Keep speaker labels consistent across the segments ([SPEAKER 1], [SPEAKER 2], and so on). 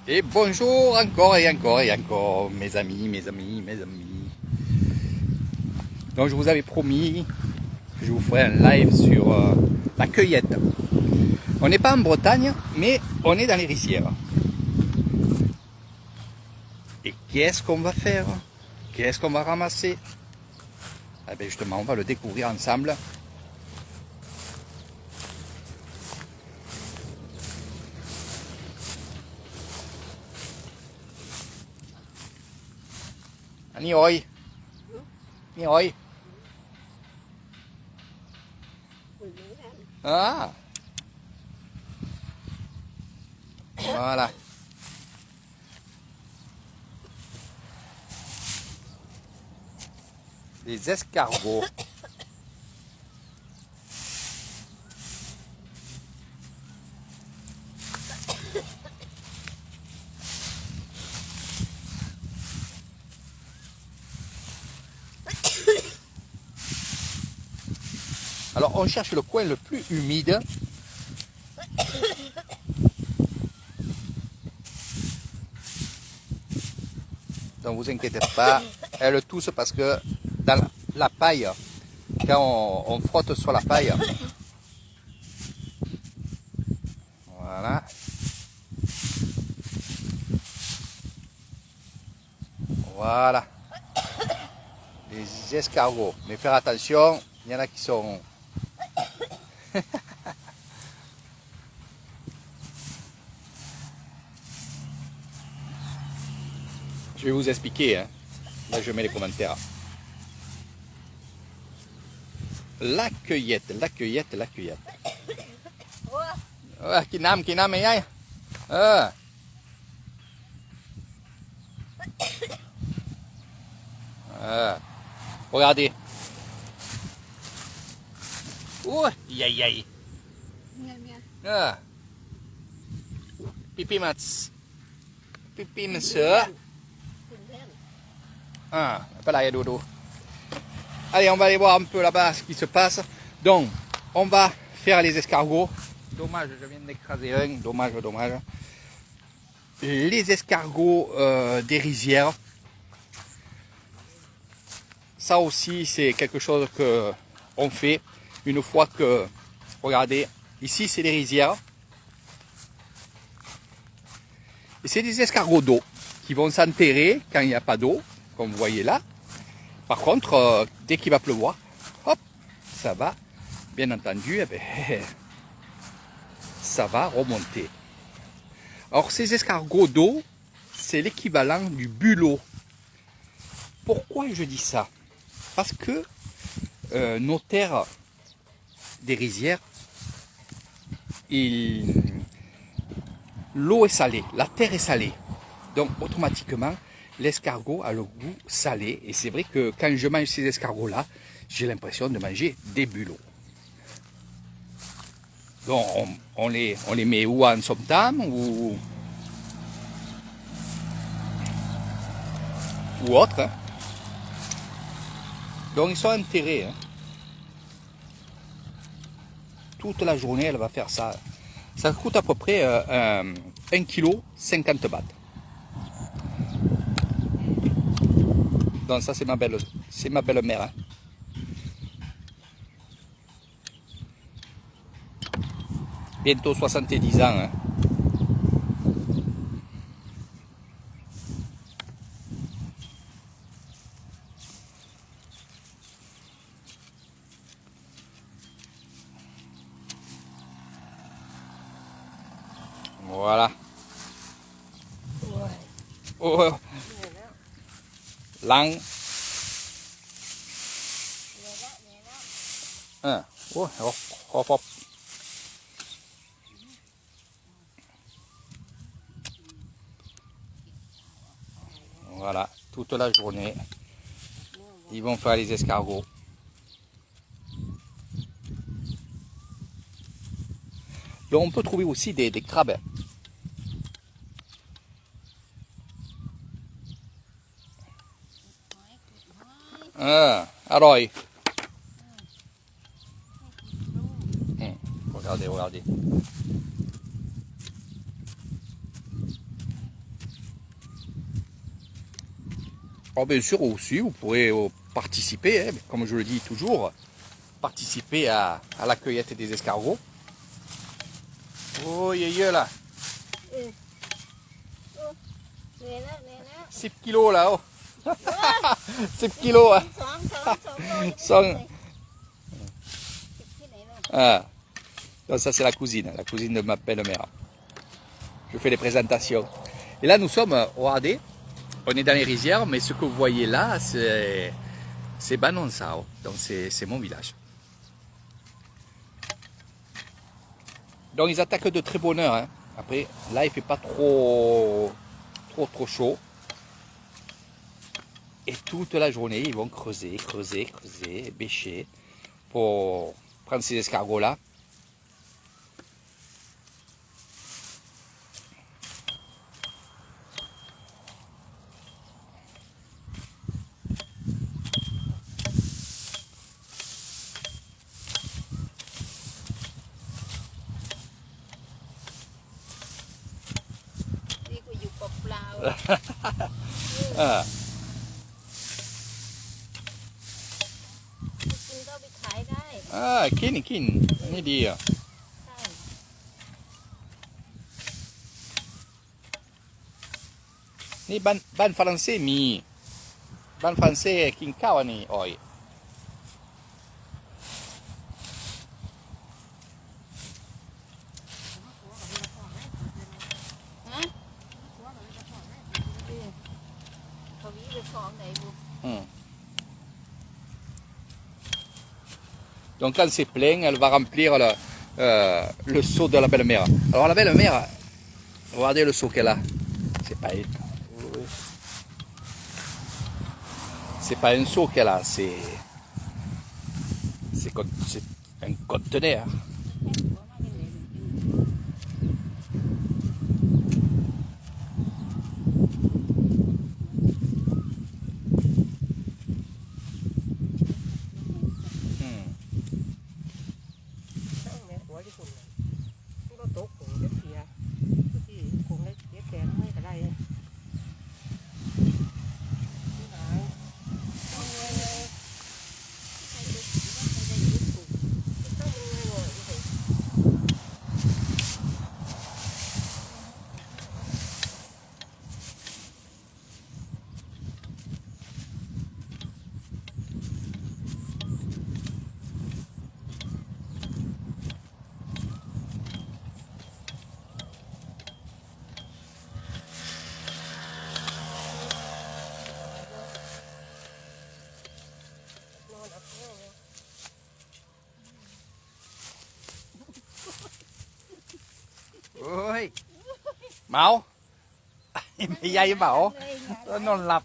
[SPEAKER 1] Et bonjour encore et encore et encore, mes amis, mes amis, mes amis. Donc je vous avais promis que je vous ferai un live sur la cueillette. On n'est pas en Bretagne, mais on est dans les rizières. Et qu'est-ce qu'on va faire? Qu'est-ce qu'on va ramasser? Eh bien justement, on va le découvrir ensemble. Nioi. Nioi. Ah, voilà. Des escargots. Alors on cherche le coin le plus humide. Donc vous inquiétez pas, elle tousse parce que dans la paille, quand on frotte sur la paille, voilà, voilà, les escargots. Mais faire attention, il y en a qui sont... Je vais vous expliquer, hein. Là je mets les commentaires. La cueillette, la cueillette, la cueillette. Qui n'aime, aïe. Regardez. Oh, aïe aïe. Pipi mats. Pipi monsieur. Pas là, dodo. Allez, on va aller voir un peu là-bas ce qui se passe. Donc, on va faire les escargots. Dommage, je viens d'écraser un. Dommage, dommage. Les escargots des rizières. Ça aussi, c'est quelque chose que on fait une fois que, regardez, ici c'est les rizières. Et c'est des escargots d'eau qui vont s'enterrer quand il n'y a pas d'eau, comme vous voyez là. Par contre, dès qu'il va pleuvoir, hop, ça va, bien entendu, eh bien, ça va remonter. Alors ces escargots d'eau, c'est l'équivalent du bulot. Pourquoi je dis ça? Parce que nos terres des rizières, l'eau est salée, la terre est salée. Donc automatiquement, l'escargot a le goût salé. Et c'est vrai que quand je mange ces escargots-là, j'ai l'impression de manger des bulots. Donc on les met où en sometame ou autre. Hein. Donc ils sont enterrés. Hein. Toute la journée, elle va faire ça. Ça coûte à peu près 1 kg 50 bahts. Donc ça c'est ma belle-mère. Hein. Bientôt 70 ans. Hein. Voilà. Oh. Lăng. Oh, hop, hop. Voilà, toute la journée, ils vont faire les escargots. Donc on peut trouver aussi des crabes. Aroy. Regardez, regardez. Alors bien sûr aussi, vous pourrez participer, hein, comme je le dis toujours, participer à la cueillette des escargots. Oh, là. 10 kilos là, oh. 10 kilos, hein. Ah. Donc ça c'est la cousine de ma belle-mère. Je fais les présentations. Et là nous sommes, regardez, on est dans les rizières, mais ce que vous voyez là, c'est Banonsao. Donc c'est mon village. Donc ils attaquent de très bonne heure, hein. Après, là il fait pas trop chaud. Et toute la journée, ils vont creuser, bêcher pour prendre ces escargots-là. Ah. Ah, kin,นี่ดีอ่ะนี่บ้านฝรั่งเศสมีบ้านฝรั่งเศสกินข้าวอันนี้อ่อยDonc quand c'est plein, elle va remplir le seau de la belle-mère. Alors la belle-mère, regardez le seau qu'elle a. C'est pas un seau qu'elle a, c'est un conteneur. Ôi, Mão, mày dây với Mão, nó lập.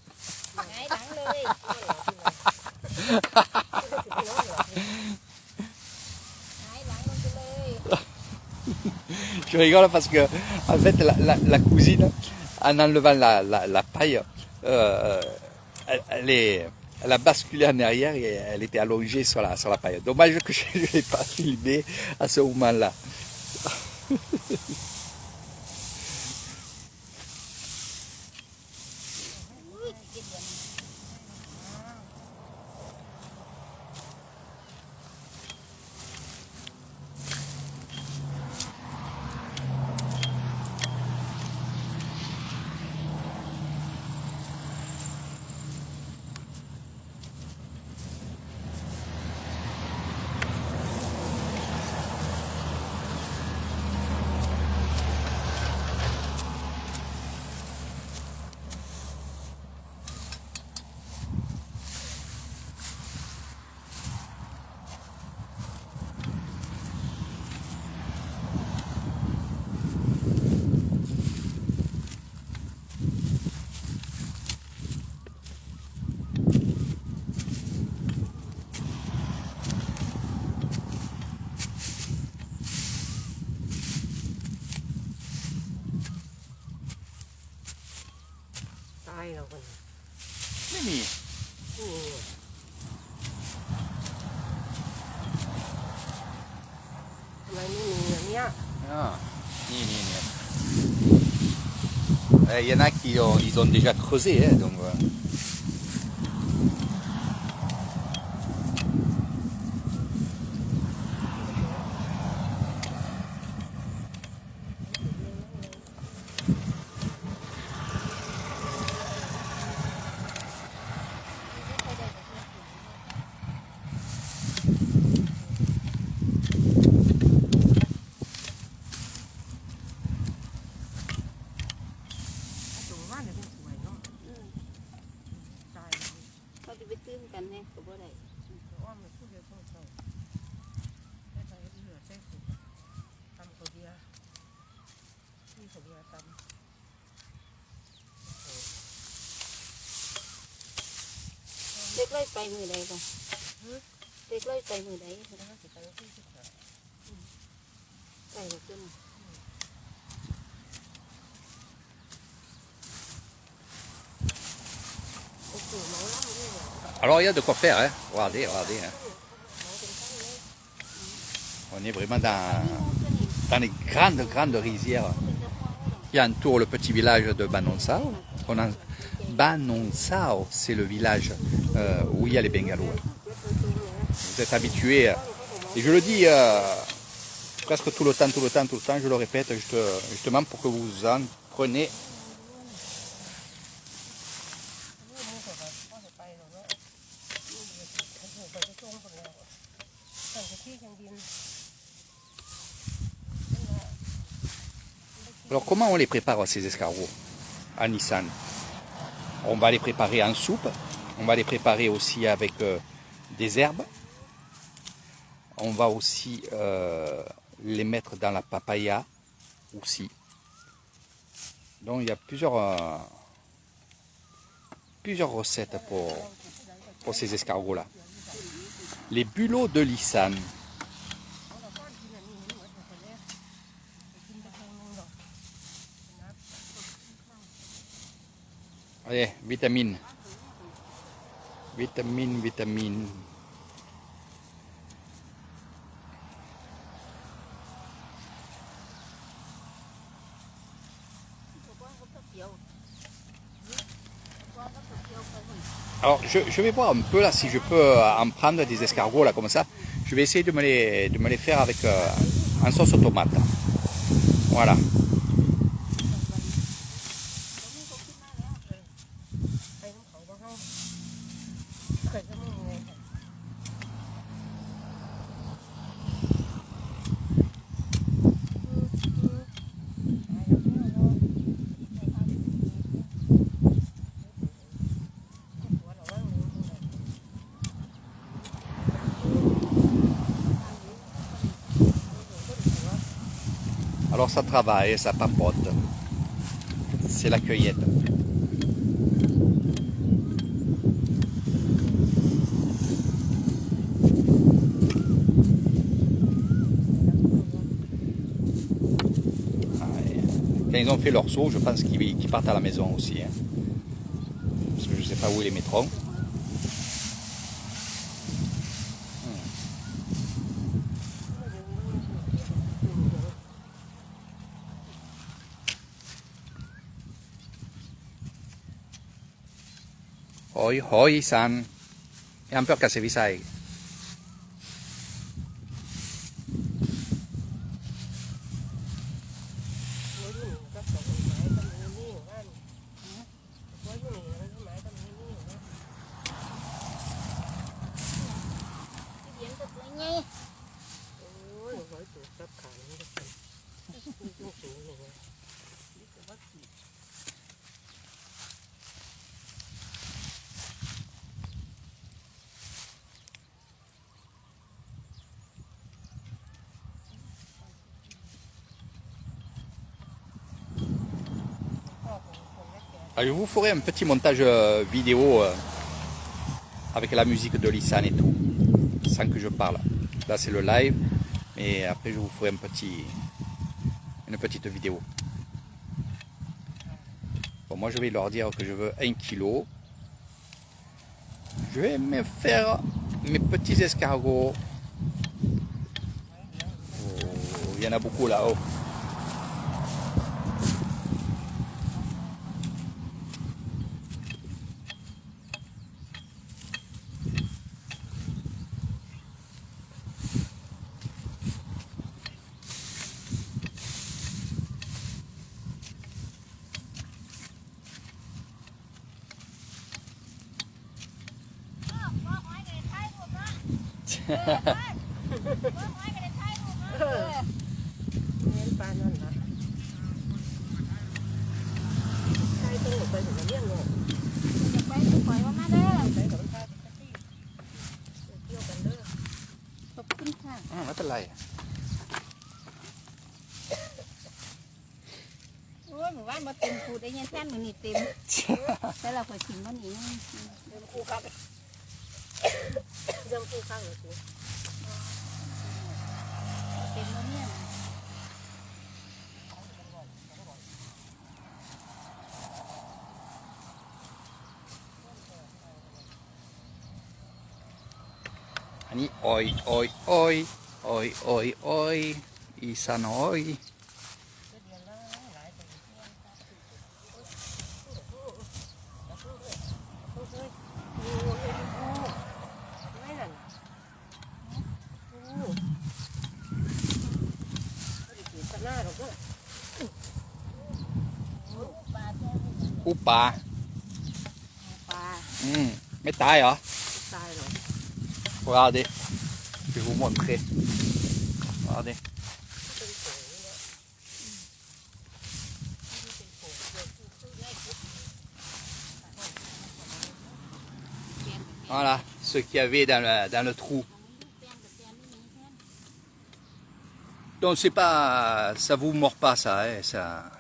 [SPEAKER 1] Je rigole parce que en fait la cousine, en enlevant la paille, elle a basculé en arrière et elle était allongée sur la paille. Dommage que je ne l'ai pas filmé à ce moment-là.ไม่มี
[SPEAKER 2] ทำไมไม่มีอันเนี้ย
[SPEAKER 1] นี่Il y en a qui ils ont déjà creusé, hein, donc
[SPEAKER 3] เด็กไล่ไปมือใดก่อนเด็กไล่ไปมือใดไปแบบจน
[SPEAKER 1] Alors il y a de quoi faire, hein. Regardez, regardez. Hein. On est vraiment dans les grandes rizières qui entourent le petit village de Banonsao. Banonsao, c'est le village où il y a les bungalows. Vous êtes habitués, et je le dis presque tout le temps, je le répète justement pour que vous en preniez. Alors comment on les prépare ces escargots à Nissan? On va les préparer en soupe, on va les préparer aussi avec des herbes, on va aussi les mettre dans la papaya aussi. Donc il y a plusieurs recettes pour ces escargots là. Les bulots de Nissan. Allez, vitamine. Vitamine. Alors je vais voir un peu là si je peux en prendre des escargots là comme ça. Je vais essayer de me les faire avec en sauce tomate. Voilà. Alors ça travaille, ça papote. C'est la cueillette. Quand ils ont fait leur saut, je pense qu'ils partent à la maison aussi. Hein. Parce que je ne sais pas où ils les mettront. Hoi san. È un po' che se vi sai. Alors, je vous ferai un petit montage vidéo avec la musique de Lissan et tout, sans que je parle. Là c'est le live, mais après je vous ferai une petite vidéo. Bon, moi je vais leur dire que je veux 1 kg. Je vais me faire mes petits escargots. Oh, il y en a beaucoup là-haut.ไม่เป็นไรโอ้
[SPEAKER 3] ยหมู่บ้านมาเต็มคูได้ยังแท่นมันนี่เต็มแต่เราเคยกินมันนี่
[SPEAKER 2] เดิมคู่ครับเดิมคู่ข้างเลยสิ
[SPEAKER 3] เต็มแล้วเนี่ย
[SPEAKER 1] อันนี้อ้อยอ้อยอ้อยอ้อยอ้อยอ้อยอีสานอ้อย
[SPEAKER 2] ไม่นั่นสนาหรอกเด้อ
[SPEAKER 1] อู้ปลา
[SPEAKER 3] ปลา
[SPEAKER 1] ไม่ตายเหรอ
[SPEAKER 2] ตายหรอ
[SPEAKER 1] Regardez, je vais vous montrer. Regardez. 'Voilà, ce qu'il y avait dans le trou. Donc c'est pas, ça vous mord pas ça, hein, ça.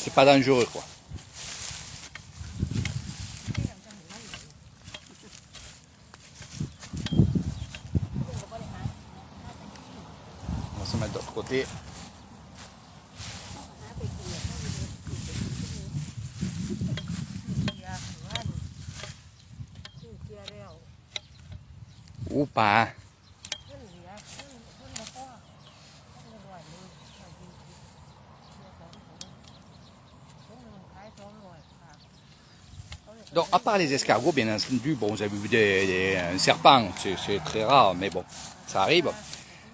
[SPEAKER 1] C'est pas dangereux quoi. On va se mettre de l'autre côté. Ou pas. Donc, à part les escargots, bien entendu, bon, vous avez vu un serpent, c'est très rare, mais bon, ça arrive.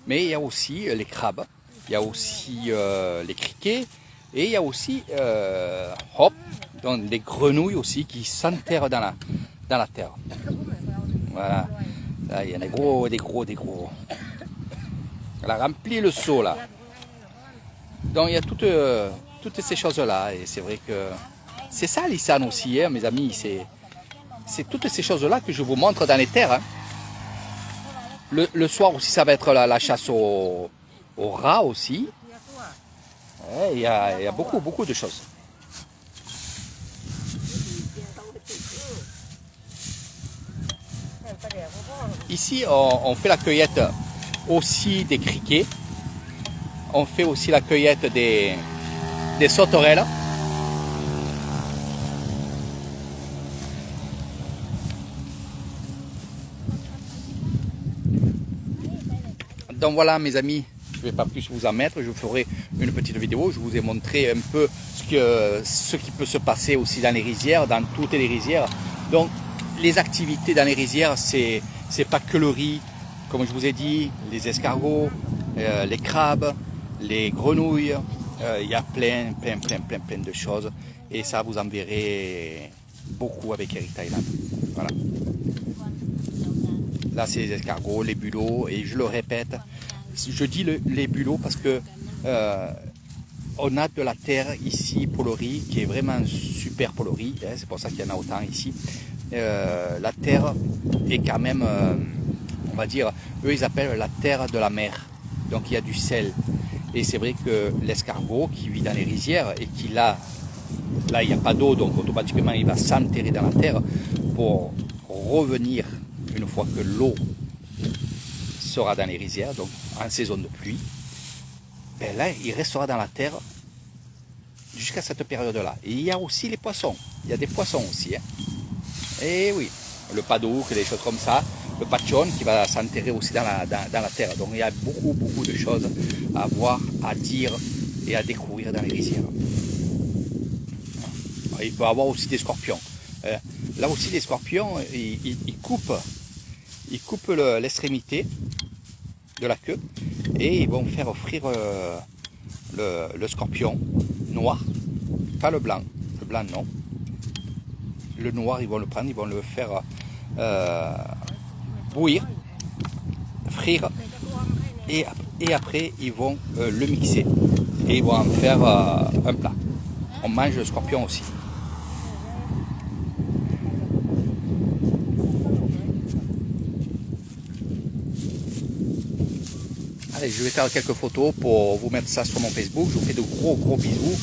[SPEAKER 1] Mais il y a aussi les crabes, il y a aussi les criquets, et il y a aussi, hop, donc des grenouilles aussi qui s'enterrent dans la terre. Voilà, là, il y a des gros. Elle a rempli le seau, là. Donc, il y a toutes ces choses-là, et c'est vrai que c'est ça l'Isan aussi, hein, mes amis, c'est toutes ces choses-là que je vous montre dans les terres. Hein. Le soir aussi, ça va être la chasse aux rats aussi. Il y a beaucoup de choses. Ici, on fait la cueillette aussi des criquets. On fait aussi la cueillette des sauterelles. Donc voilà mes amis, je ne vais pas plus vous en mettre, je ferai une petite vidéo, je vous ai montré un peu ce qui peut se passer aussi dans les rizières, dans toutes les rizières. Donc les activités dans les rizières, c'est pas que le riz, comme je vous ai dit, les escargots, les crabes, les grenouilles, il y a plein de choses et ça vous en verrez beaucoup avec Eric Thailand. Voilà. Là, c'est les escargots, les bulots, et je le répète, je dis les bulots parce que on a de la terre ici pour le riz qui est vraiment super pour le riz, hein, c'est pour ça qu'il y en a autant ici. La terre est quand même, on va dire, eux ils appellent la terre de la mer, donc il y a du sel. Et c'est vrai que l'escargot qui vit dans les rizières et qui là il n'y a pas d'eau, donc automatiquement il va s'enterrer dans la terre pour revenir une fois que l'eau sera dans les rizières, donc en saison de pluie, ben là, il restera dans la terre jusqu'à cette période-là. Et il y a aussi les poissons. Il y a des poissons aussi. Hein. Et oui, le padouk, des choses comme ça, le patchon qui va s'enterrer aussi dans la terre. Donc il y a beaucoup de choses à voir, à dire et à découvrir dans les rizières. Il peut y avoir aussi des scorpions. Là aussi, les scorpions, ils coupent l'extrémité de la queue et ils vont faire frire le scorpion noir, pas le blanc non, le noir ils vont le prendre, ils vont le faire bouillir, frire et après ils vont le mixer et ils vont en faire un plat. On mange le scorpion aussi. Allez, je vais faire quelques photos pour vous mettre ça sur mon Facebook. Je vous fais de gros bisous.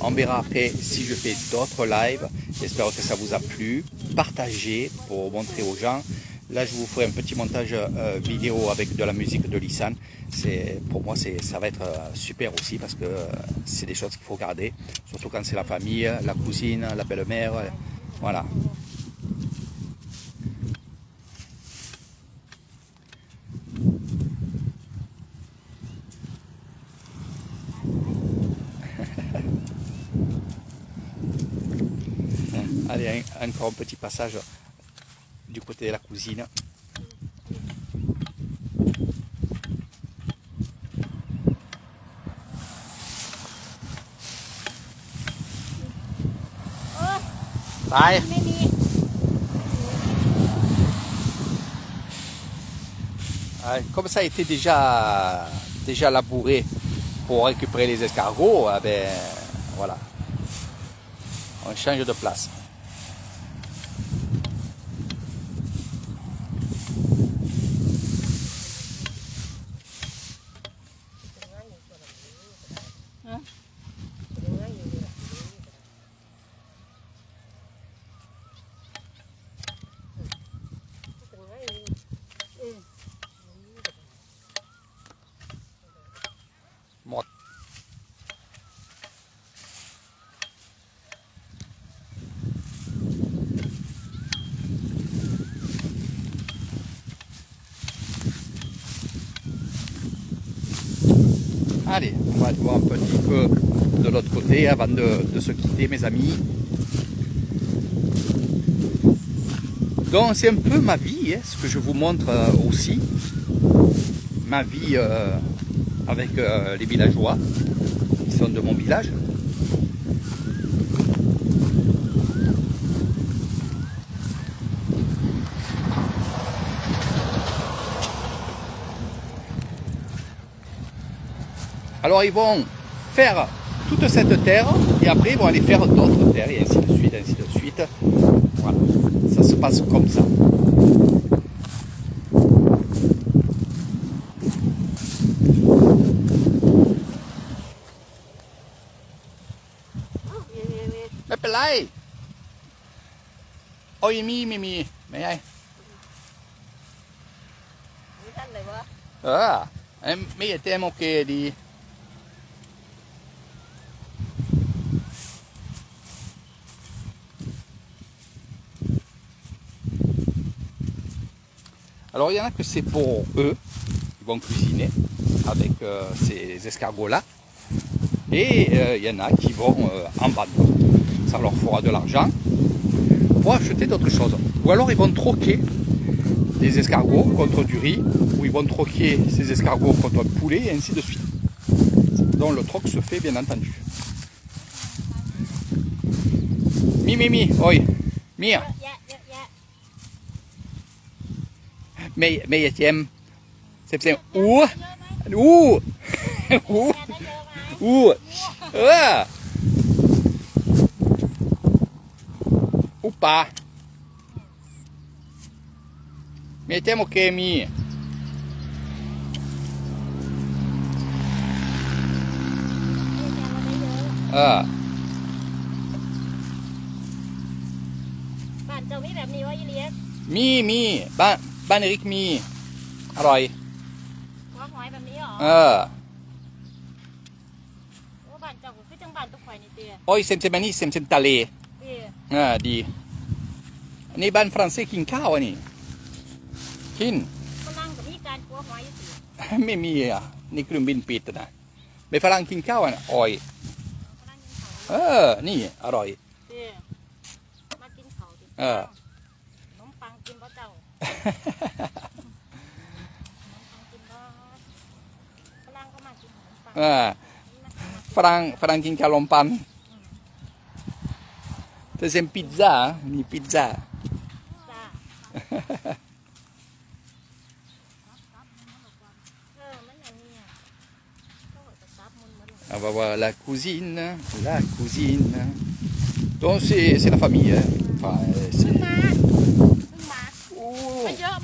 [SPEAKER 1] On verra après si je fais d'autres lives. J'espère que ça vous a plu. Partagez pour montrer aux gens. Là, je vous ferai un petit montage vidéo avec de la musique de Lisanne. Pour moi, ça va être super aussi parce que c'est des choses qu'il faut garder. Surtout quand c'est la famille, la cousine, la belle-mère. Voilà. Allez, encore un petit passage du côté de la cousine. Bye. Comme ça a été déjà labouré pour récupérer les escargots, ben voilà, on change de place. Một. Allez, on va aller voir un petit peu de l'autre côté avant de se quitter, mes amis. Donc c'est un peu ma vie, hein, ce que je vous montre aussi. Ma vie avec les villageois qui sont de mon village. Alors ils vont faire toute cette terre et après ils vont aller faire d'autres terres et ainsi de suite, ainsi de suite. Voilà, ça se passe comme ça.ไม่เป็นไรโอ้ยมีไม่ไง
[SPEAKER 2] มีท่านไหนวะ
[SPEAKER 1] ไม่เต็มโอเคดี Alors il y en a que c'est pour eux, ils vont cuisiner avec ces escargots-là. Et il y en a qui vont en vendre. Ça leur fera de l'argent pour acheter d'autres choses. Ou alors ils vont troquer des escargots contre du riz, ou ils vont troquer ces escargots contre un poulet, et ainsi de suite. Donc le troc se fait bien entendu. Mi, oi, Mia. ไม่อย่าเจมเซมอู้ปลาไม่เจมโอเคมี
[SPEAKER 2] บ้านเจ้ามีแบบนี้วะยี่เลี้ยง
[SPEAKER 1] มีบ้านเอริกมีอร่อย
[SPEAKER 2] หัวหอยแบบนี้หรอว่าบ้านเจ้าคือจังบ้านตุ๊กไข่นี่เตี้ย
[SPEAKER 1] โอ้ยเซมอันนี้เซมทะเล
[SPEAKER 2] เตี้ย
[SPEAKER 1] ดีอันนี้บ้านฝรั่งเศสกินข้าวอันนี้กิน
[SPEAKER 2] ฝรั่งกับมีการหัวหอยอยู่สิ
[SPEAKER 1] ไม่มีอ่ะนี่เครื่องบินปิดนะไม่ฝรั่งกินข้าวอ่ะอ่อย
[SPEAKER 2] ฝรั่งกินเขา
[SPEAKER 1] นี่อร่อย
[SPEAKER 2] เตี้ยมากินเขาดิขนมปังกินบ่เจ้าขนมปังกินบ่ฝรั่งก็มากินขนมปัง
[SPEAKER 1] ฝรั่งกินคาลอมปันแต่เซมพิซซ่านี่พิซซ่า
[SPEAKER 2] จ้ามันอย่างนี้อ่ะก็จะซับมันเหมือน
[SPEAKER 1] On va voir la cousine. Donc c'est la famille. Hein. Enfin,
[SPEAKER 2] ขึ้นมา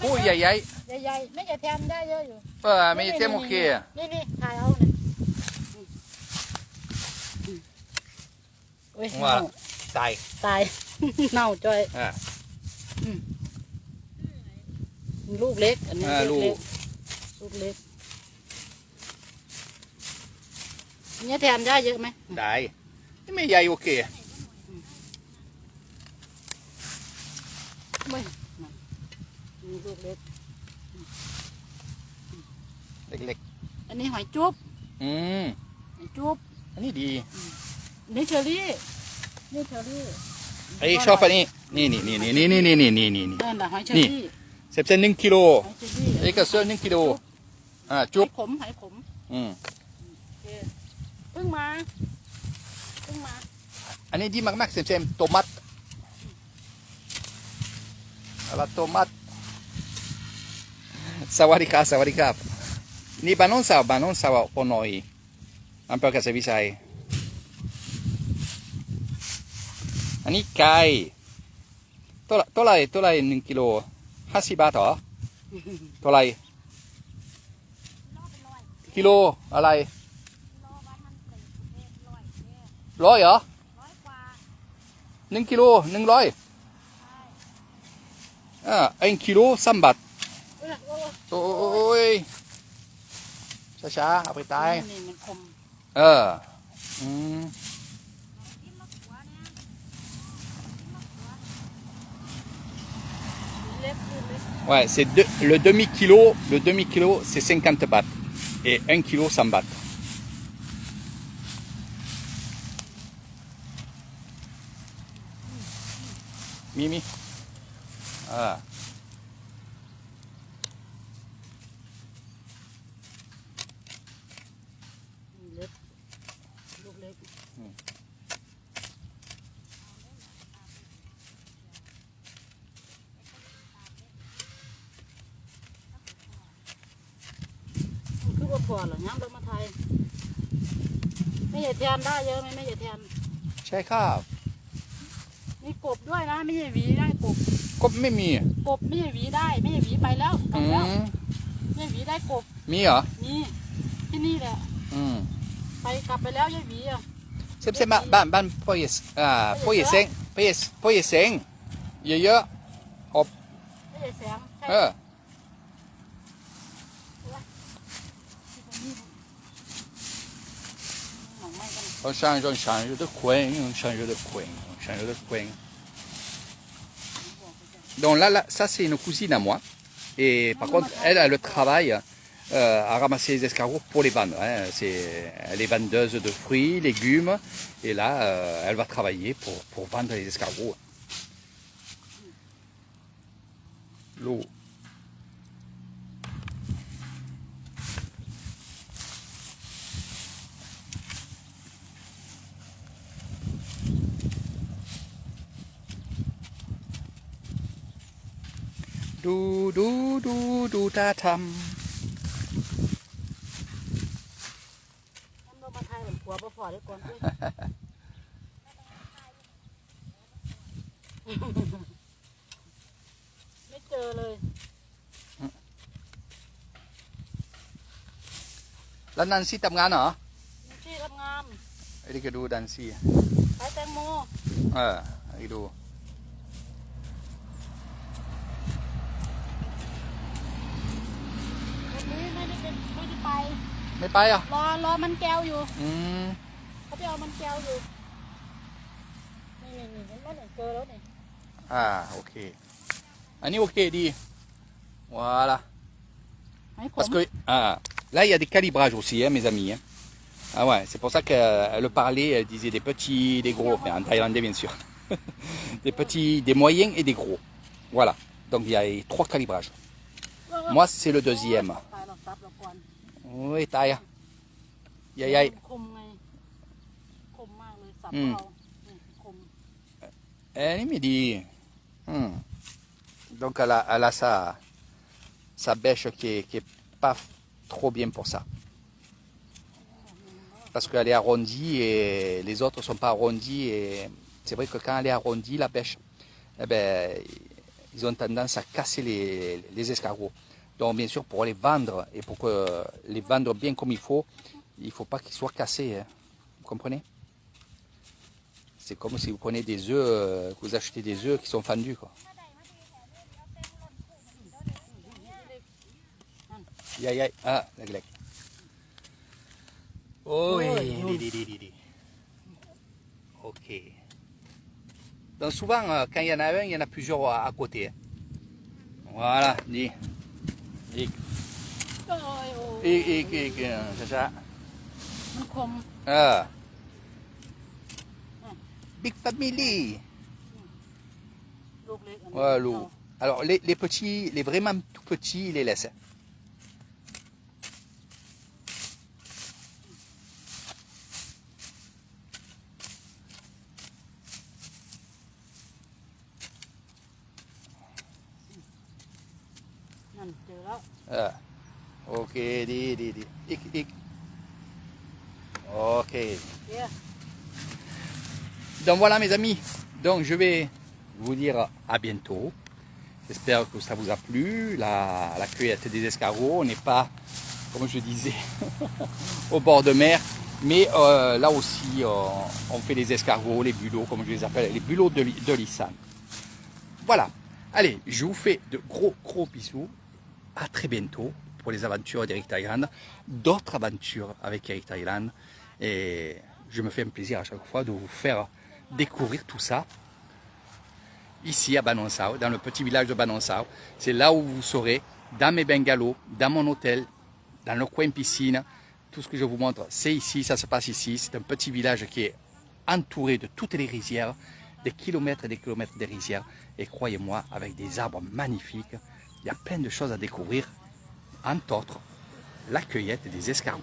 [SPEAKER 1] Oh, ใหญ่
[SPEAKER 2] ใหญ่ๆไม่ใหญ่แทนได้เยอะอยู่
[SPEAKER 1] ๆ mais il était moqué.
[SPEAKER 3] นี่ถ่ายเอาเนี่ยโอ้ย
[SPEAKER 1] Voilà. Taille.
[SPEAKER 3] ตาย เน่าจ้อย
[SPEAKER 1] Ah.
[SPEAKER 3] ลูกเล็กอันนี้
[SPEAKER 1] ลูก
[SPEAKER 3] ลูกเล็กเนี่ยแทนได้เยอะไหม
[SPEAKER 1] Dai. Mais il est ok.
[SPEAKER 3] ไม่มีลูกเล็ก
[SPEAKER 1] Leg.
[SPEAKER 3] อันนี้หอยจุ๊บ
[SPEAKER 1] Hum.
[SPEAKER 3] หอยจุ๊บ
[SPEAKER 1] Ini di.
[SPEAKER 3] นี่เชอรี่นี่เชอรี่
[SPEAKER 1] Allez, chauffe, allez. Ni.
[SPEAKER 3] นั่นแหละหอยเชอรี่
[SPEAKER 1] C'est peut-être 1 kilo.
[SPEAKER 3] หอยเชอรี่
[SPEAKER 1] Et que seul 1 kilo. Ah,
[SPEAKER 3] หอย
[SPEAKER 1] chup.
[SPEAKER 3] ขมหอยขม
[SPEAKER 1] Hum.
[SPEAKER 3] โอเคเพิ่งมา
[SPEAKER 1] Allez, dis, Mac, c'est une tomate. La tomate. Sawadikap. Ni banon sawa pour noi. Un peu que ça visai. Ani kai. Tolai 1 kilo. 50 บาทเหรอ Tolai. Kilo อะไร ร้อยเหรอ 1 kilo 100 1 kilo 3 บาท โอ้ยช้าๆเอาไปตาย
[SPEAKER 3] นี่มันคม
[SPEAKER 1] อืม
[SPEAKER 3] เล็กคือเล็ก
[SPEAKER 1] Ouais, c'est le demi-kilo, c'est 50 bahts. Et 1 kilo, 100 bahts. Mimi. Ah.
[SPEAKER 3] เล็กลูกเล็กคือว่าพอเหรอย้ำเรามาไทยไม่ใช่แทนได้เยอะไหมไม่ใช่แทน
[SPEAKER 1] ใช่ครับ
[SPEAKER 3] มีกบด้วยนะไม่ใช่หวีได้กบ
[SPEAKER 1] ก็ไม่มี
[SPEAKER 3] กบไม่ใช่หวีได้ไม่ใช่หวีไปแล้วกลั
[SPEAKER 1] อื
[SPEAKER 3] บแล้ว
[SPEAKER 1] ม
[SPEAKER 3] ไม่ใช่หวีได้กบ
[SPEAKER 1] มีเหรอ
[SPEAKER 3] นี่ที่นี่แหละ
[SPEAKER 1] อืม
[SPEAKER 3] ไปกลับไปแล้วยายหวีอ่ะ
[SPEAKER 1] c'estบ้านพ่อเยเซ็งเยอะๆอบ
[SPEAKER 3] ไม่ใช่แสงใช่ หนองไม้กัน
[SPEAKER 1] On change de coin. Donc là, ça c'est une cousine à moi. Et par contre, elle a le travail à ramasser les escargots pour les vendre. Hein. Elle est vendeuse de fruits, légumes. Et là, elle va travailler pour vendre les escargots. L'eau. Du ta tam.
[SPEAKER 3] เรามาไทยเหมือนผัวบ่พอได้ก่อนด้วยไม่เจอเลย
[SPEAKER 1] แล้วนันซี่ทำงานเหรอ
[SPEAKER 3] มีที่ทำงาน
[SPEAKER 1] ไอ้นี่ก็ดูดันซี่
[SPEAKER 3] ขายแตงโม
[SPEAKER 1] ไอ้ดู
[SPEAKER 3] วันนี้ไม่ได้ไป
[SPEAKER 1] ไม่ไปอ่ะ
[SPEAKER 3] รอมันแก้วอยู่
[SPEAKER 1] อืม
[SPEAKER 3] เขาไปเอามันแก้วอยู่นี่เห็นไหมเนี่ยเจอแล้วเนี่ย
[SPEAKER 1] โอเค อันนี้โอเคดี Voilà.
[SPEAKER 3] หอยข
[SPEAKER 1] Parce
[SPEAKER 3] ม
[SPEAKER 1] que là, il y a des calibrages aussi, hein, mes amis. Hein. Ah ouais, c'est pour ça qu'elle parlait, elle disait des petits, des gros, mais en thaïlandais bien sûr. Des petits, des moyens et des gros. Voilà. Donc il y a 3 calibrages. Moi, c'est le deuxième.
[SPEAKER 3] ตายเราซับเราก่อน
[SPEAKER 1] Oui, taille. Yaï.
[SPEAKER 3] คมไงคมมากเลยสับ
[SPEAKER 1] อืม
[SPEAKER 3] เอานี่คม
[SPEAKER 1] Elle me dit. Donc elle a sa bêche qui est pas trop bien pour ça. Parce qu'elle est arrondie et les autres sont pas arrondis. Et c'est vrai que quand elle est arrondie, la pêche, eh ben, ils ont tendance à casser les escargots. Donc bien sûr, pour les vendre et pour que les vendre bien comme il faut pas qu'ils soient cassés. Hein. Vous comprenez? C'est comme si vous prenez des œufs, que vous achetez des œufs qui sont fendus. Quoi. Aïe, aïe, ah, la glaque. Oh, oui. Ok. Donc souvent, quand il y en a un, il y en a plusieurs à côté. Voilà, dis. Et, c'est ça. Ah. Big family. Ouais, l'eau. Alors, les petits, les vraiment tout petits, ils les laissent. Ah. Ok, dis. Ik. Ok.
[SPEAKER 3] Yeah.
[SPEAKER 1] Donc voilà mes amis, donc je vais vous dire à bientôt. J'espère que ça vous a plu, la cueillette des escargots. On n'est pas, comme je disais, au bord de mer, mais là aussi on fait les escargots, les bulots, comme je les appelle, les bulots de Lissane. Voilà, allez, je vous fais de gros bisous, à très bientôt pour les aventures d'Eric Thailand, d'autres aventures avec Eric Thailand, et je me fais un plaisir à chaque fois de vous faire découvrir tout ça ici à Banonsao, dans le petit village de Banonsao. C'est là où vous saurez, dans mes bungalows, dans mon hôtel, dans le coin piscine, tout ce que je vous montre, c'est ici, ça se passe ici. C'est un petit village qui est entouré de toutes les rizières, des kilomètres et des kilomètres de rizières. Et croyez-moi, avec des arbres magnifiques, il y a plein de choses à découvrir, entre autres la cueillette des escargots.